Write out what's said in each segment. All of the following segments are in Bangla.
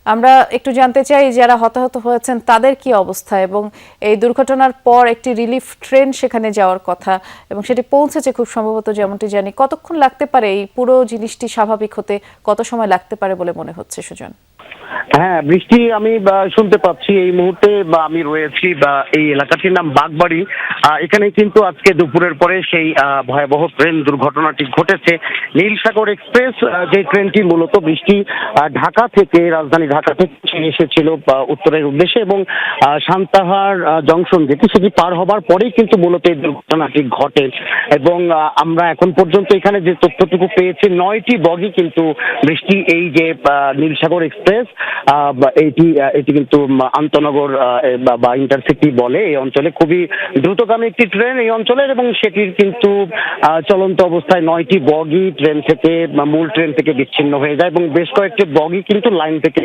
আমরা একটু জানতে চাই যারা হতাহত হয়েছেন তাদের কি অবস্থা, এবং এই দুর্ঘটনার পর একটি রিলিফ ট্রেন সেখানে যাওয়ার কথা এবং সেটি পৌঁছেছে খুব সম্ভবত, যেমনটি জানি। কতক্ষণ লাগতে পারে এই পুরো জিনিসটি স্বাভাবিক হতে, কত সময় লাগতে পারে বলে মনে হচ্ছে সুজন? হ্যাঁ, বৃষ্টি আমি শুনতে পাচ্ছি এই মুহূর্তে, আমি রয়েছি এই এলাকাটির নাম বাগবাড়ি। এখানে কিন্তু আজকে দুপুরের পরে সেই ভয়াবহ ট্রেন দুর্ঘটনাটি ঘটেছে। নীলসাগর এক্সপ্রেস যে ট্রেনটি মূলত বৃষ্টি ঢাকা থেকে, রাজধানী ঢাকা থেকে এসেছিল উত্তরের উদ্দেশ্যে, এবং সান্তাহার জংশন যেটি সেটি পার হবার পরেই কিন্তু মূলত এই দুর্ঘটনাটি ঘটে। এবং আমরা এখন পর্যন্ত এখানে যে তথ্যটুকু পেয়েছি, 9টি বগি কিন্তু বৃষ্টি এই যে নীলসাগর এক্সপ্রেস এটি কিন্তু আন্তনগর বা ইন্টারসিটি বলে এই অঞ্চলে, খুবই দ্রুতগামী একটি ট্রেন এই অঞ্চলের, এবং সেটির কিন্তু চলন্ত অবস্থায় 9টি বগি ট্রেন থেকে, মূল ট্রেন থেকে বিচ্ছিন্ন হয়ে যায়, এবং বেশ কয়েকটি বগি কিন্তু লাইন থেকে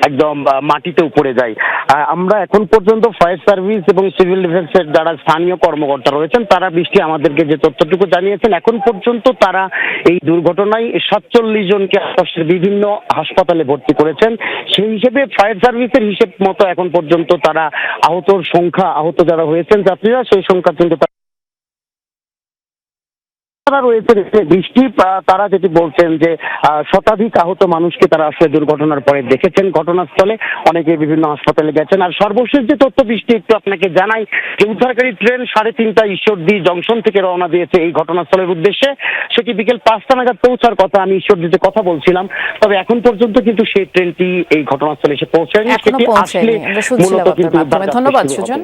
একদম মাটিতে উপরে যায়। আমরা এখন পর্যন্ত ফায়ার সার্ভিস এবং সিভিল ডিফেন্সের যারা স্থানীয় কর্মকর্তা রয়েছেন তারা বৃষ্টি আমাদেরকে যে তথ্যটুকু জানিয়েছেন, এখন পর্যন্ত তারা এই দুর্ঘটনায় 47 জনকে আশপাশের বিভিন্ন হাসপাতালে ভর্তি করেছেন। সেই হিসেবে ফায়ার সার্ভিসের হিসেব মতো এখন পর্যন্ত তারা আহতর সংখ্যা, আহত যারা হয়েছেন যাত্রীরা, সেই সংখ্যা কিন্তু রয়েছে বৃষ্টি। তারা যেটি বলছেন যে শতাধিক আহত মানুষকে তারা আসলে দুর্ঘটনার পরে দেখেছেন ঘটনাস্থলে, অনেকে বিভিন্ন হাসপাতালে গেছেন। আর সর্বশেষ যে তথ্য বৃষ্টি একটু আপনাকে জানাই, যে উদ্ধারকারী ট্রেন 3:30টায় ঈশ্বরদী জংশন থেকে রওনা দিয়েছে এই ঘটনাস্থলের উদ্দেশ্যে। সেটি বিকেল 5টা নাগাদ পৌঁছার কথা, আমি ঈশ্বরদীতে কথা বলছিলাম, তবে এখন পর্যন্ত কিন্তু সেই ট্রেনটি এই ঘটনাস্থলে এসে পৌঁছায়নি। সেটি আসলে মূলত কিন্তু ধন্যবাদ সুজন।